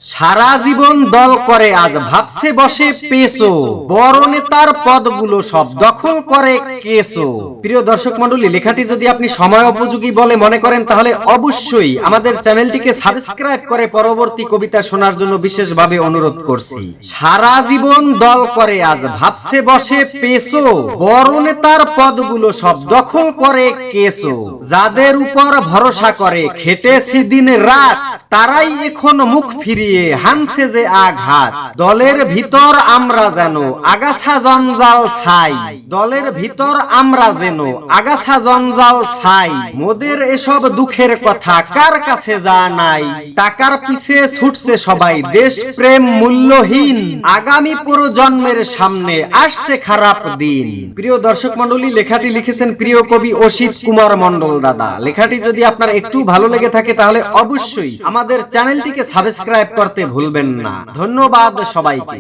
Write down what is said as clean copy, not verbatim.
সারা জীবন দল করে আজ ভাবছে বসে পেছো, বড় নেতার পদগুলো সব দখল করে কেসো। প্রিয় দর্শক মণ্ডলী, লেখাটি যদি আপনি সময় উপযোগী বলে মনে করেন তাহলে অবশ্যই আমাদের চ্যানেলটিকে সাবস্ক্রাইব করে পরবর্তী কবিতা শোনার জন্য বিশেষভাবে অনুরোধ করছি। সারা জীবন দল করে আজ ভাবছে বসে পেছো, বড় নেতার পদগুলো সব দখল করে কেসো। যাদের উপর ভরসা করে খেটেছি দিন রাত, তারাই এখন মুখ ফিরিয়ে হানছে যে আঘাত। দলের ভিতর আমরা যেন আগাছা জঞ্জাল ছাই, দলের ভিতর আমরা যেন আগাছা জঞ্জাল ছাই। মোদের এসব দুঃখের কথা কার কাছে যা নাই, টাকার পিছে ছুটছে সবাই, দেশ প্রেম মূল্যহীন। আগামী প্রজন্মের সামনে আসছে খারাপ দিন। প্রিয় দর্শক মণ্ডলী, লেখাটি লিখেছেন প্রিয় কবি অসিত কুমার মণ্ডল দাদা। লেখাটি যদি আপনার একটু ভালো লেগে থাকে তাহলে অবশ্যই আমাদের চ্যানেলটিকে সাবস্ক্রাইব করতে ভুলবেন না। ধন্যবাদ সবাইকে।